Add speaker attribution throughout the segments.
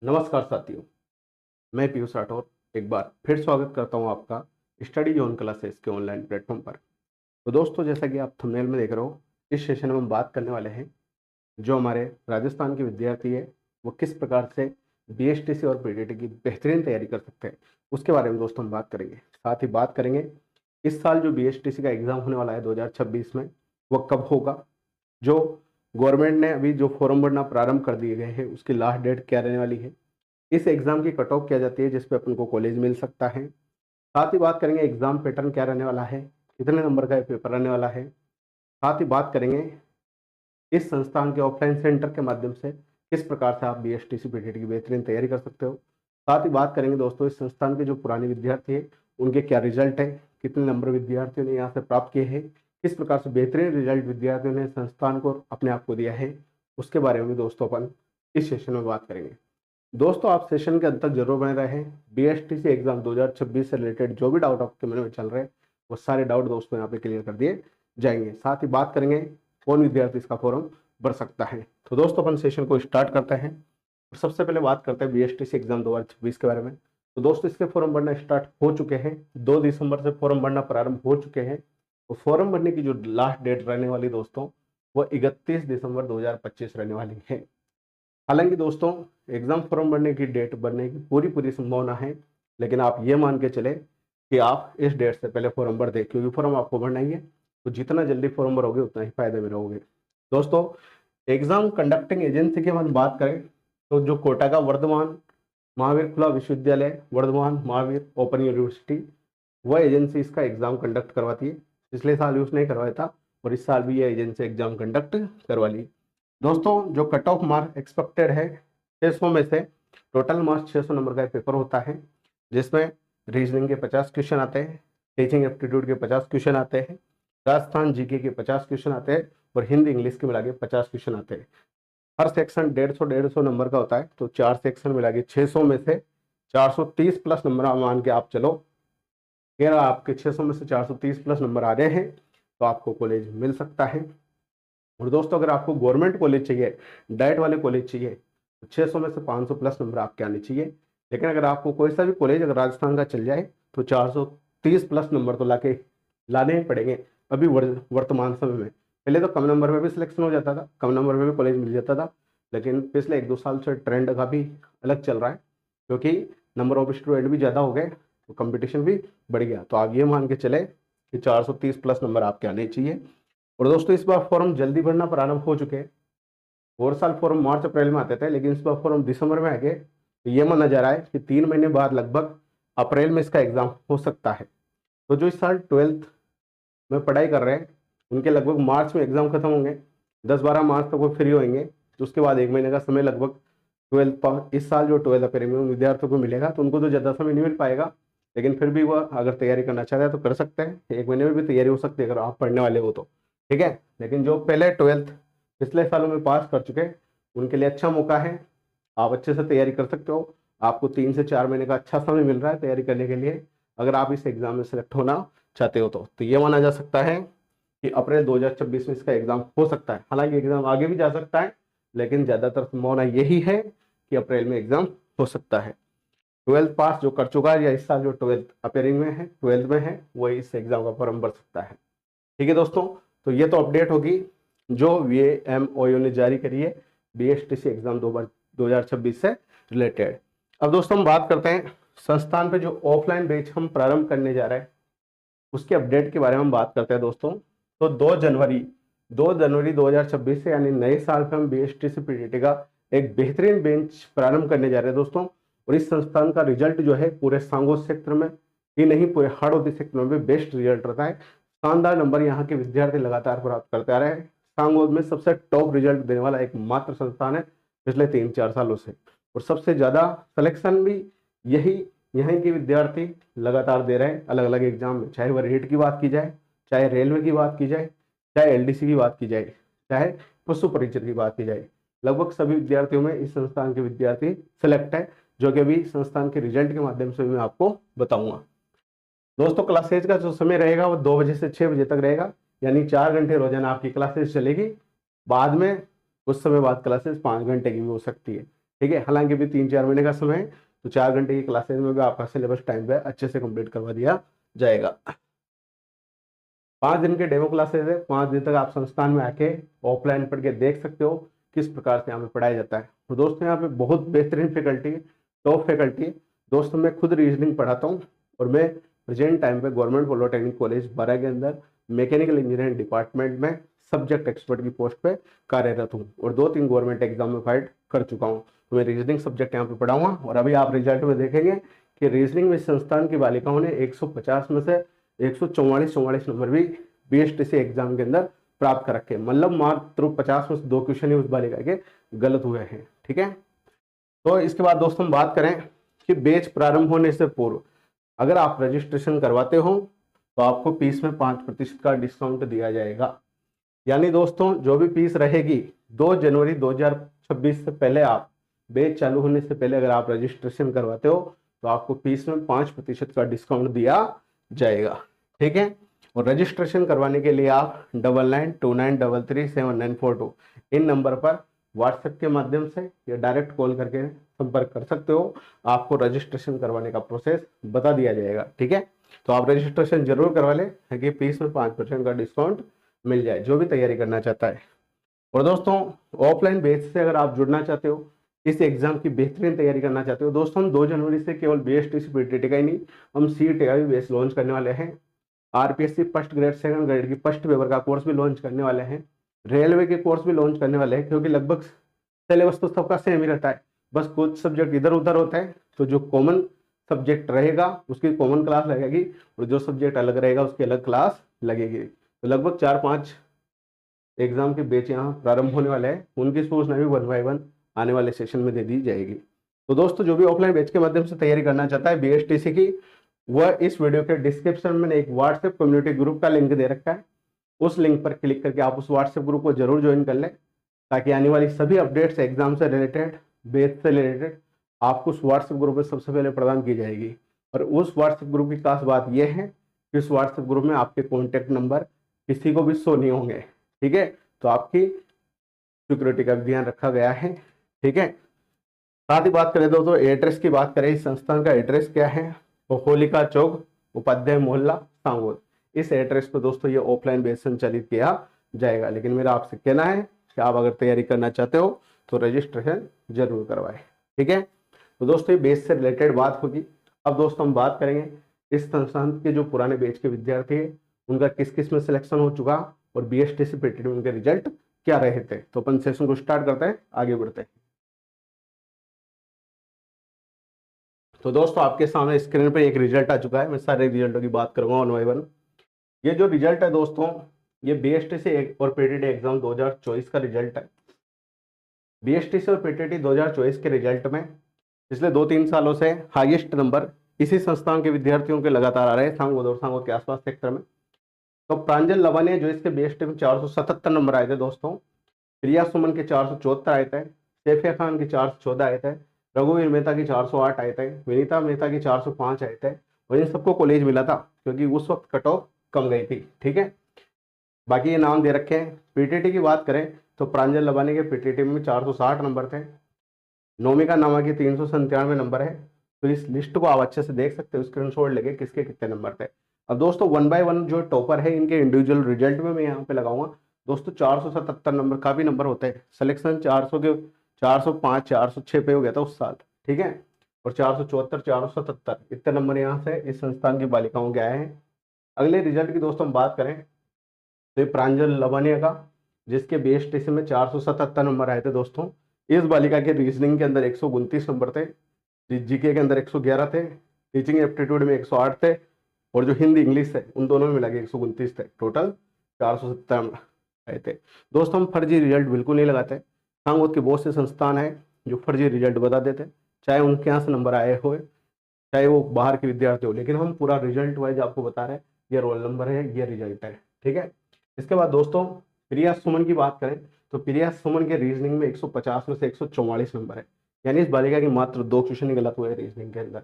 Speaker 1: नमस्कार साथियों, मैं पीयूष राठौर एक बार फिर स्वागत करता हूं आपका स्टडी जोन क्लासेस के ऑनलाइन प्लेटफॉर्म पर। तो दोस्तों, जैसा कि आप थंबनेल में देख रहे हो, इस सेशन में हम बात करने वाले हैं जो हमारे राजस्थान के विद्यार्थी है वो किस प्रकार से बीएसटीसी और पीटीटी की बेहतरीन तैयारी कर सकते हैं, उसके बारे में दोस्तों हम बात करेंगे। साथ ही बात करेंगे इस साल जो बीएसटीसी का एग्ज़ाम होने वाला है 2026 में, वो कब होगा, जो गवर्नमेंट ने अभी जो फॉर्म भरना प्रारंभ कर दिए गए हैं उसकी लास्ट डेट क्या रहने वाली है, इस एग्ज़ाम की कट ऑफ क्या जाती है जिस पे अपन को कॉलेज मिल सकता है। साथ ही बात करेंगे एग्ज़ाम पैटर्न क्या रहने वाला है, कितने नंबर का ये पेपर रहने वाला है। साथ ही बात करेंगे इस संस्थान के ऑफलाइन सेंटर के माध्यम से किस प्रकार से आप बीएसटीसी पीटीटी की बेहतरीन तैयारी कर सकते हो। साथ ही बात करेंगे दोस्तों इस संस्थान के जो पुराने विद्यार्थी हैं उनके क्या रिजल्ट है, कितने नंबर विद्यार्थियों ने यहाँ से प्राप्त किए हैं, किस प्रकार से बेहतरीन रिजल्ट विद्यार्थियों ने संस्थान को अपने आप को दिया है, उसके बारे में दोस्तों अपन इस सेशन में बात करेंगे। दोस्तों, आप सेशन के अंत तक जरूर बने रहें। बीएसटीसी एग्जाम 2026 से रिलेटेड जो भी डाउट आपके मन में चल रहे हैं वो सारे डाउट दोस्तों यहाँ पे क्लियर कर दिए जाएंगे। साथ ही बात करेंगे कौन विद्यार्थी इसका फॉर्म भर सकता है। तो दोस्तों, अपन सेशन को स्टार्ट करते हैं और सबसे पहले बात करते हैं बीएसटीसी एग्जाम 2026 के बारे में। तो दोस्तों, इसके फॉर्म भरना स्टार्ट हो चुके हैं, 2 दिसंबर से फॉर्म भरना प्रारंभ हो चुके हैं। तो फॉर्म भरने की जो लास्ट डेट रहने वाली दोस्तों वो 31 दिसंबर 2025 रहने वाली है। हालांकि दोस्तों, एग्जाम फॉर्म भरने की डेट बनने की पूरी पूरी संभावना है, लेकिन आप ये मान के चले कि आप इस डेट से पहले फॉर्म भर दें, क्योंकि फॉर्म आपको भरना ही है। तो जितना जल्दी फॉर्म भरोगे उतना ही फायदे में रहोगे। दोस्तों, एग्जाम कंडक्टिंग एजेंसी की हम बात करें तो जो कोटा का वर्धमान महावीर खुला विश्वविद्यालय, वर्धमान महावीर ओपन यूनिवर्सिटी, वह एजेंसी इसका एग्जाम कंडक्ट करवाती है। पिछले साल यूज नहीं करवाया था और इस साल भी यह एजेंसी एग्जाम कंडक्ट करवा ली। दोस्तों, जो कट ऑफ मार्क एक्सपेक्टेड है 600 में से टोटल मार्क्स 600 नंबर का पेपर होता है, जिसमें रीजनिंग के 50 क्वेश्चन आते हैं, टीचिंग एप्टीट्यूड के 50 क्वेश्चन आते हैं, राजस्थान जीके के 50 क्वेश्चन आते हैं और हिंदी इंग्लिश के मिला के 50 क्वेश्चन आते हैं। हर सेक्शन 150 नंबर का होता है, तो 4 सेक्शन मिला के 600 में से 430 प्लस नंबर मान के आप चलो। अगर आपके 600 में से 430 प्लस नंबर आ रहे हैं तो आपको कॉलेज मिल सकता है। और दोस्तों, अगर आपको गवर्नमेंट कॉलेज चाहिए, डाइट वाले कॉलेज चाहिए, तो 600 में से 500 प्लस नंबर आपके आने चाहिए। लेकिन अगर आपको कोई सा भी कॉलेज अगर राजस्थान का चल जाए तो 430 प्लस नंबर तो लाने ही पड़ेंगे अभी वर्तमान समय में। पहले तो कम नंबर में भी सिलेक्शन हो जाता था, कम नंबर में भी कॉलेज मिल जाता था, लेकिन पिछले 1-2 साल से ट्रेंड का भी अलग चल रहा है, क्योंकि नंबर ऑफ स्टूडेंट भी ज़्यादा हो गए तो कंपटीशन भी बढ़ गया। तो आप ये मान के चले कि 430 प्लस नंबर आपके आने चाहिए। और दोस्तों, इस बार फॉर्म जल्दी भरना प्रारंभ हो चुके हैं। और साल फॉर्म मार्च अप्रैल में आते थे, लेकिन इस बार फॉर्म दिसंबर में आ गए। तो ये माना जा रहा है कि 3 महीने बाद लगभग अप्रैल में इसका एग्जाम हो सकता है। तो जो इस साल 12th में पढ़ाई कर रहे हैं उनके लगभग मार्च में एग्जाम खत्म होंगे, 10-12 मार्च तक वो फ्री होंगे। तो उसके बाद 1 महीने का समय लगभग 12th इस साल जो 12th अप्रैल में उन विद्यार्थियों को मिलेगा, तो उनको तो ज़्यादा समय नहीं मिल पाएगा, लेकिन फिर भी वह अगर तैयारी करना चाहते हैं तो कर सकते हैं। 1 महीने में भी तैयारी हो सकती है अगर आप पढ़ने वाले हो तो, ठीक है। लेकिन जो पहले 12th पिछले सालों में पास कर चुके उनके लिए अच्छा मौका है, आप अच्छे से तैयारी कर सकते हो। आपको 3 से 4 महीने का अच्छा समय मिल रहा है तैयारी करने के लिए, अगर आप इस एग्जाम में सेलेक्ट होना चाहते हो तो ये माना जा सकता है कि अप्रैल 2026 में इसका एग्जाम हो सकता है। हालांकि एग्जाम आगे भी जा सकता है, लेकिन ज़्यादातर संभावना यही है कि अप्रैल में एग्जाम हो सकता है। 12th पास जो कर चुका है या इस साल जो 12th अपेयरिंग में है, 12th में है, वही इस एग्जाम का फॉर्म भर सकता है। ठीक है दोस्तों, तो ये तो अपडेट होगी जो VMOU ने जारी करी है बीएसटीसी एग्जाम 2026 से रिलेटेड। अब दोस्तों, हम बात करते हैं संस्थान पे जो ऑफलाइन बैच हम प्रारंभ करने जा रहे हैं उसके अपडेट के बारे में हम बात करते हैं दोस्तों। तो 2 जनवरी 2026 से यानी नए साल पे हम बीएसटीसी पीटीटी का एक बेहतरीन बेंच प्रारंभ करने जा रहे हैं दोस्तों। और इस संस्थान का रिजल्ट जो है पूरे सांगोद क्षेत्र में ही नहीं, पूरे हाड़ौती क्षेत्र में भी बेस्ट रिजल्ट रहता है। शानदार नंबर यहाँ के विद्यार्थी लगातार प्राप्त करते आ रहे हैं। सांगोद में सबसे टॉप रिजल्ट देने वाला एकमात्र संस्थान है पिछले 3-4 सालों से, और सबसे ज्यादा सिलेक्शन भी यही यहाँ के विद्यार्थी लगातार दे रहे हैं अलग अलग एग्जाम में, चाहे वह रीट की बात की जाए, चाहे रेलवे की बात की जाए, चाहे एलडीसी की बात की जाए, चाहे पशु परिचर की बात की जाए। लगभग सभी विद्यार्थियों में इस संस्थान के विद्यार्थी सिलेक्ट है, जो कि अभी संस्थान के रिजल्ट के माध्यम से मैं आपको बताऊंगा। दोस्तों, क्लासेज का जो समय रहेगा वो 2 बजे से 6 बजे तक रहेगा, यानी 4 घंटे रोजाना आपकी क्लासेज चलेगी। बाद में कुछ समय बाद क्लासेज 5 घंटे की भी हो सकती है। ठीक है। हालांकि भी 3-4 महीने का समय है, तो 4 घंटे की क्लासेज में भी आपका सिलेबस टाइम पे अच्छे से कंप्लीट करवा दिया जाएगा। 5 दिन के डेमो क्लासेज है। 5 दिन तक आप संस्थान में आके ऑफलाइन पढ़ के देख सकते हो किस प्रकार से यहाँ पे पढ़ाया जाता है। तो दोस्तों यहाँ पे बहुत बेहतरीन फैकल्टी, टॉप फैकल्टी। दोस्तों मैं खुद रीजनिंग पढ़ाता हूँ और मैं प्रेजेंट टाइम पे गवर्नमेंट पॉलिटेक्निक कॉलेज 12 के अंदर मैकेनिकल इंजीनियरिंग डिपार्टमेंट में सब्जेक्ट एक्सपर्ट की पोस्ट पे कार्यरत हूँ और 2-3 गवर्नमेंट एग्जाम में फाइट कर चुका हूँ। तो मैं रीजनिंग सब्जेक्ट यहाँ पे पढ़ाऊंगा और अभी आप रिजल्ट में देखेंगे कि रीजनिंग में संस्थान की बालिकाओं ने 150 में से 144 नंबर भी बीएसटीसी एग्जाम के अंदर प्राप्त कर रखे। मतलब मात्र 50 में से 2 क्वेश्चन ही उस बालिका के गलत हुए हैं। ठीक है। तो इसके बाद दोस्तों हम बात करें कि बैच प्रारंभ होने से पूर्व अगर आप रजिस्ट्रेशन करवाते हो तो आपको फीस में 5% का डिस्काउंट दिया जाएगा। यानी दोस्तों जो भी फीस रहेगी 2 जनवरी 2026 से पहले, आप बैच चालू होने से पहले अगर आप रजिस्ट्रेशन करवाते हो तो आपको फीस में 5% का डिस्काउंट दिया जाएगा। ठीक है। और रजिस्ट्रेशन करवाने के लिए आप 9929333792 इन नंबर पर व्हाट्सएप के माध्यम से या डायरेक्ट कॉल करके संपर्क कर सकते हो। आपको रजिस्ट्रेशन करवाने का प्रोसेस बता दिया जाएगा। ठीक है। तो आप रजिस्ट्रेशन जरूर करवा लें ताकि फीस में 5% का डिस्काउंट मिल जाए जो भी तैयारी करना चाहता है। और दोस्तों ऑफलाइन बेस से अगर आप जुड़ना चाहते हो, इस एग्जाम की बेहतरीन तैयारी करना चाहते हो, दोस्तों हम 2 जनवरी से केवल बीएसटीसी पीटीटी का ही नहीं, हम सीईटी का भी बेस लॉन्च करने वाले हैं। RPSC first grade second grade की फर्स्ट पेपर का कोर्स भी लॉन्च करने वाले हैं। रेलवे के कोर्स भी लॉन्च करने वाले हैं, क्योंकि लगभग सिलेबस तो सबका सेम ही रहता है, बस कुछ सब्जेक्ट इधर उधर होता है। तो जो कॉमन सब्जेक्ट रहेगा उसकी कॉमन क्लास लगेगी और जो सब्जेक्ट अलग रहेगा उसकी अलग क्लास लगेगी। तो लगभग 4-5 एग्जाम के बैच यहाँ प्रारंभ होने वाले हैं। उनकी सूचना भी 1 बाय 1 आने वाले सेशन में दे दी जाएगी। तो दोस्तों जो भी ऑफलाइन बैच के माध्यम से तैयारी करना चाहता है बीएसटीसी की, वह इस वीडियो के डिस्क्रिप्शन में एक व्हाट्सएप कम्युनिटी ग्रुप का लिंक दे रखा है। उस लिंक पर क्लिक करके आप उस व्हाट्सएप ग्रुप को जरूर ज्वाइन कर लें, ताकि आने वाली सभी अपडेट्स एग्जाम से रिलेटेड, बैच से रिलेटेड आपको उस व्हाट्सएप ग्रुप में सबसे पहले प्रदान की जाएगी। और उस व्हाट्सएप ग्रुप की खास बात यह है कि उस व्हाट्सएप ग्रुप में आपके कॉन्टैक्ट नंबर किसी को भी शो नहीं होंगे। ठीक है। तो आपकी सिक्योरिटी का भी ध्यान रखा गया है। ठीक है। साथ ही बात करें दोस्तों एड्रेस की बात करें, इस संस्थान का एड्रेस क्या है, तो होलिका चौक, उपाध्याय मोहल्ला, सांगोद। इस एड्रेस पर दोस्तों ये ऑफलाइन बेस संचालित किया जाएगा। लेकिन मेरा आपसे कहना है कि आप अगर तैयारी करना चाहते हो तो रजिस्ट्रेशन जरूर करवाएं। ठीक है। तो दोस्तों ये बेस से रिलेटेड बात होगी। अब दोस्तों हम बात करेंगे इस संस्थान के जो पुराने बैच के विद्यार्थी है उनका किस किस में सिलेक्शन हो चुका और बीएसटीसी पीटीटी में उनके रिजल्ट क्या रहे थे। तो अपन सेशन को स्टार्ट करते हैं, आगे बढ़ते हैं। तो दोस्तों आपके सामने स्क्रीन पर एक रिजल्ट आ चुका है। मैं सारे रिजल्टों की बात करूंगा 1 बाय 1। ये जो रिजल्ट है दोस्तों, ये बीएसटीसी और पीटीटी एग्जाम 2024 का रिजल्ट है। बीएसटीसी और पीटीटी 2024 के रिजल्ट में पिछले 2-3 सालों से हाईएस्ट नंबर इसी संस्थान के विद्यार्थियों के लगातार आ रहे हैं, सांगोद और सांगोद के आसपास सेक्टर में। तो प्रांजल लवानिया जो इसके बीएसटी में 477 नंबर आए थे दोस्तों, प्रिया सुमन के 474 आए थे, सैफिया खान के 414 आए थे, रघुवीर मेहता की 408 आए थे, विनीता मेहता की 405 आए थे। और इन सबको कॉलेज मिला था क्योंकि उस वक्त कट ऑफ कम गई थी। ठीक है। बाकी ये नाम दे रखे हैं। पीटीटी की बात करें तो प्रांजल लवानी के पीटीटी में 460 नंबर थे, नोमिका नामा की 397 नंबर है। तो इस लिस्ट को आप अच्छे से देख सकते हो, स्क्रीनशॉट लेके किसके कितने नंबर थे। अब दोस्तों 1 बाय 1 जो टॉपर है इनके इंडिविजुअल रिजल्ट में मैं यहाँ पे लगाऊंगा। दोस्तों 477 नंबर काफी नंबर होते हैं। सिलेक्शन 400 के 405 406 पे हो गया था उस साल। ठीक है। और 474 477 इतने नंबर यहाँ से इस संस्थान की बालिकाओं के आए हैं। अगले रिजल्ट की दोस्तों हम बात करें तो ये प्रांजल लवानिया का, जिसके बीएसटीसी में 477 नंबर आए थे दोस्तों। इस बालिका के रीजनिंग के अंदर 129 नंबर थे, जीके के अंदर 111 थे, टीचिंग एप्टीट्यूड में 108 थे, और जो हिंदी इंग्लिश है उन दोनों में मिला के 129 थे। टोटल 470 आए थे। दोस्तों हम फर्जी रिजल्ट बिल्कुल नहीं लगाते। सांगोद के बहुत से संस्थान है जो फर्जी रिजल्ट बता देते, चाहे उनके यहाँ से नंबर आए हो चाहे वो बाहर के विद्यार्थी हो, लेकिन हम पूरा रिजल्ट वाइज आपको बता रहे हैं ये रोल नंबर है, ये रिजल्ट है। ठीक है। इसके बाद दोस्तों प्रिया सुमन की बात करें तो प्रिया सुमन के रीजनिंग में 150 में से 144 नंबर है। यानी इस बालिका की मात्र 2 क्वेश्चन ही गलत हुए रीजनिंग के अंदर।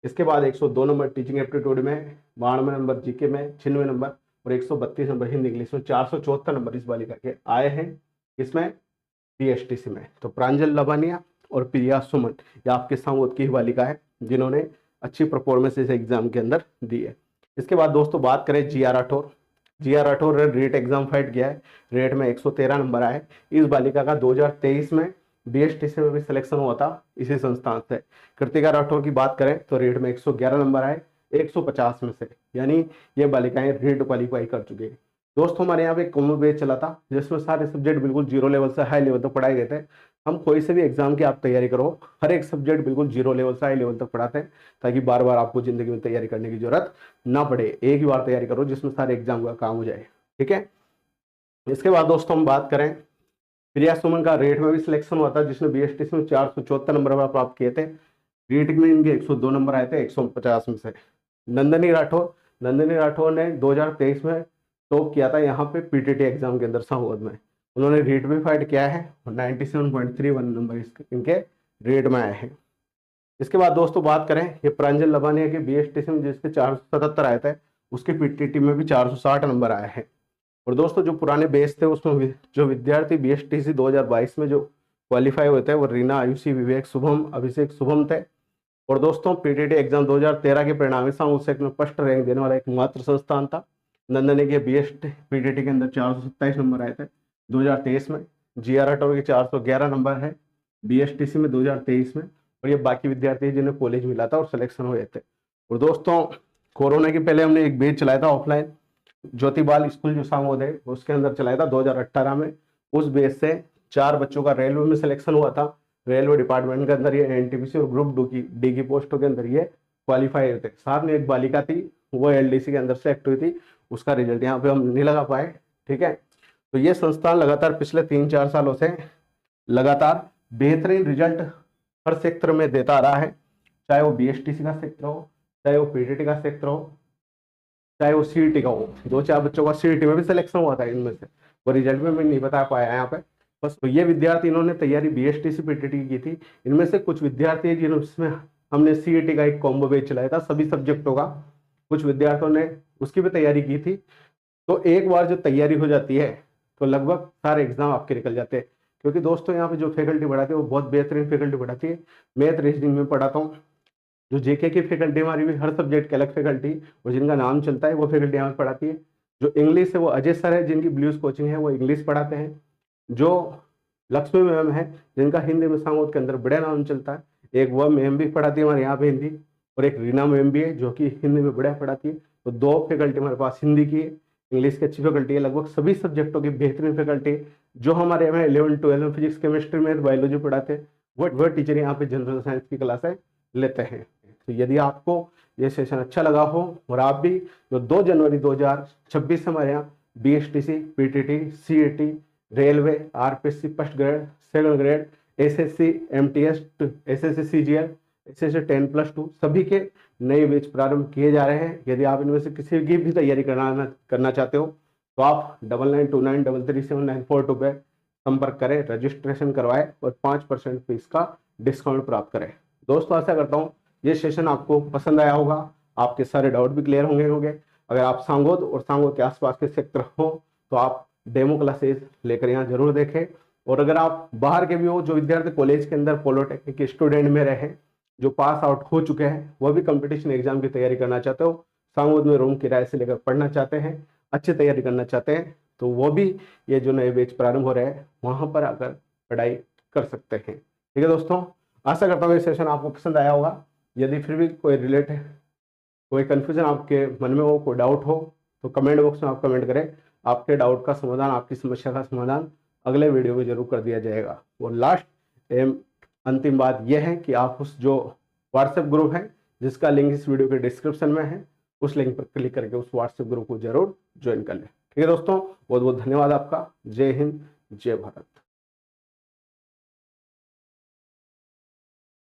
Speaker 1: इसके बाद 102 नंबर टीचिंग एप्टीट्यूड में, 92 नंबर जीके में, 96 नंबर और 132 नंबर हिंदी इंग्लिश में, 474 नंबर इस बालिका के आए हैं इसमें बीएसटीसी में। तो प्रांजल लवानिया और प्रिया सुमन, ये आपके सांगोद की ही बालिका है जिन्होंने अच्छी परफॉर्मेंस इस एग्जाम के अंदर दी है। इसके बाद दोस्तों बात करें G R Rathore. G R Rathore ने रेट एग्जाम फाइट किया है, रेट में 113 नंबर आए। इस बालिका का 2023 में बीएसटीसी में भी सिलेक्शन हुआ था इसी संस्थान से। कृतिका राठौर की बात करें तो रेट में 111 नंबर आए 150 में से, यानी ये बालिकाएं रेट क्वालिफाई कर चुकी है। दोस्तों हमारे यहाँ पे कॉम्बो बैच चला था जिसमें सारे सब्जेक्ट बिल्कुल जीरो लेवल से हाई लेवल तक पढ़ाए गए थे। हम कोई से भी एग्जाम की आप तैयारी करो, हर एक सब्जेक्ट बिल्कुल जीरो लेवल से हाई लेवल तक पढ़ाते हैं, ताकि बार बार आपको जिंदगी में तैयारी करने की जरूरत ना पड़े। एक ही बार तैयारी करो जिसमें सारे एग्जाम का काम हो जाए, ठीक है। इसके बाद दोस्तों हम बात करें प्रिया सुमन का, रेट में भी सिलेक्शन हुआ था जिसने बीएसटीसी में 474 नंबर प्राप्त किए थे। रेट में इनके 102 नंबर आए थे 150 में से। नंदनी राठौर ने 2023 में टॉप किया था यहाँ पे पीटीटी एग्जाम के अंदर सांगोद में। उन्होंने रेट भी फाइट किया है और 97.31 नंबर इनके रेट में आए हैं। इसके बाद दोस्तों बात करें ये प्रांजल लबानिया के बीएसटीसी में जिसके 477 आए थे, उसके पीटीटी में भी 460 नंबर आए हैं। और दोस्तों जो पुराने बेस थे उसमें जो विद्यार्थी बीएसटीसी 2022 में जो क्वालिफाई हुए थे वो रीना, आयुषी, विवेक शुभम, अभिषेक शुभम थे। और दोस्तों पीटीटी एग्जाम 2013 के परिणाम सांगोद में फर्स्ट रैंक देने वाला एकमात्र संस्थान था। नंदनी के पीटीटी के अंदर 427 नंबर आए थे 2023 में। जी आर राठौर के 411 नंबर है बीएसटीसी में 2023 में। और ये बाकी विद्यार्थी जिन्हें कॉलेज मिला था और सिलेक्शन हुए थे। और दोस्तों कोरोना के पहले हमने एक बैच चलाया था ऑफलाइन, ज्योतिबाल स्कूल जो सांगोद है उसके अंदर चलाया था 2018 में। उस बेस से 4 बच्चों का रेलवे में सिलेक्शन हुआ था। रेलवे डिपार्टमेंट के अंदर ये एनटीपीसी और ग्रुप डी की पोस्टों के अंदर ये क्वालिफाई हुए थे। साथ में एक बालिका थी वो एलडीसी के अंदर सेलेक्ट हुई थी, उसका रिजल्ट यहाँ पे हम नहीं लगा पाए, ठीक है। तो ये संस्थान लगातार पिछले 3-4 सालों से लगातार बेहतरीन रिजल्ट हर सेक्टर में देता आ रहा है, चाहे वो बीएसटीसी का सेक्टर हो, चाहे वो पीटीटी का सेक्टर हो, चाहे वो सीईटी का हो। 2-4 बच्चों का सीईटी में भी सिलेक्शन हुआ था इनमें से, वो रिजल्ट में मैं नहीं बता पाया यहाँ पे बस। तो ये विद्यार्थी इन्होंने तैयारी बीएसटीसी पीटीटी की थी। इनमें से कुछ विद्यार्थी जिनमें हमने सीईटी का एक कॉम्बो बैच चलाया था सभी सब्जेक्टों का, कुछ विद्यार्थियों ने उसकी भी तैयारी की थी। तो एक बार जो तैयारी हो जाती है तो लगभग सारे एग्जाम आपके निकल जाते हैं, क्योंकि दोस्तों यहाँ पे जो फैकल्टी पढ़ाती है वो बहुत बेहतरीन फैकल्टी पढ़ाती है। मैथ रीजनिंग में पढ़ाता हूँ, जो जेके की फैकल्टी हमारी भी हर सब्जेक्ट के अलग फैकल्टी और जिनका नाम चलता है वो फैकल्टी यहाँ पे पढ़ाती है। जो इंग्लिश है वो अजय सर है जिनकी ब्लूज कोचिंग है, वो इंग्लिश पढ़ाते हैं। जो लक्ष्मी मैम है जिनका हिंदी में सांगोद के अंदर बड़ा नाम चलता है, एक वह मैम भी पढ़ाती है हमारे यहाँ पे हिंदी, और एक रीना मैम भी है जो कि हिंदी में बड़ा पढ़ाती है। तो 2 फैकल्टी हमारे पास हिंदी की है, इंग्लिश की अच्छी फैकल्टी है, लगभग सभी सब्जेक्टों की बेहतरीन फैकल्टी है। जो हमारे यहाँ 11-12 में फिजिक्स, केमिस्ट्री, मैथ, बायोलॉजी पढ़ाते हैं वह टीचर यहाँ पे जनरल साइंस की क्लासें लेते हैं। तो यदि आपको ये सेशन अच्छा लगा हो और आप भी जो 2 जनवरी 2026 से हमारे यहाँ BSTC, PTT, CET, railway, RPSC first grade, second grade, SSC, MTS, SSC CGL, SSC 10+2 सभी के नए बैच प्रारंभ किए जा रहे हैं। यदि आप इनमें से किसी की भी तैयारी करना चाहते हो तो आप 9929337942 पे संपर्क करें, रजिस्ट्रेशन करवाएं और 5% फीस का डिस्काउंट प्राप्त करें। दोस्तों आशा करता हूँ ये सेशन आपको पसंद आया होगा, आपके सारे डाउट भी क्लियर होंगे। अगर आप सांगोद और सांगोद के आसपास के सेक्टर हो तो आप डेमो क्लासेस लेकर यहाँ जरूर देखें। और अगर आप बाहर के भी हो, जो विद्यार्थी कॉलेज के अंदर पॉलिटेक्निक के स्टूडेंट में रहे, जो पास आउट हो चुके हैं, वह भी कंपटीशन एग्जाम की तैयारी करना चाहते हो, सांगोद में रूम किराए से लेकर पढ़ना चाहते हैं, अच्छी तैयारी करना चाहते हैं, तो वो भी ये जो नए बैच प्रारंभ हो रहे हैं वहाँ पर आकर पढ़ाई कर सकते हैं। ठीक है दोस्तों, आशा करता हूँ ये सेशन आपको पसंद आया होगा। यदि फिर भी कोई कन्फ्यूजन आपके मन में हो, कोई डाउट हो तो कमेंट बॉक्स में आप कमेंट करें। आपके डाउट का समाधान, आपकी समस्या का समाधान अगले वीडियो में जरूर कर दिया जाएगा। और लास्ट अंतिम बात यह है कि आप उस जो व्हाट्सएप ग्रुप है जिसका लिंक इस वीडियो के डिस्क्रिप्शन में है, उस लिंक पर क्लिक करके उस व्हाट्सएप ग्रुप को जरूर ज्वाइन कर लें। ठीक है दोस्तों, बहुत बहुत धन्यवाद आपका। जय हिंद, जय भारत।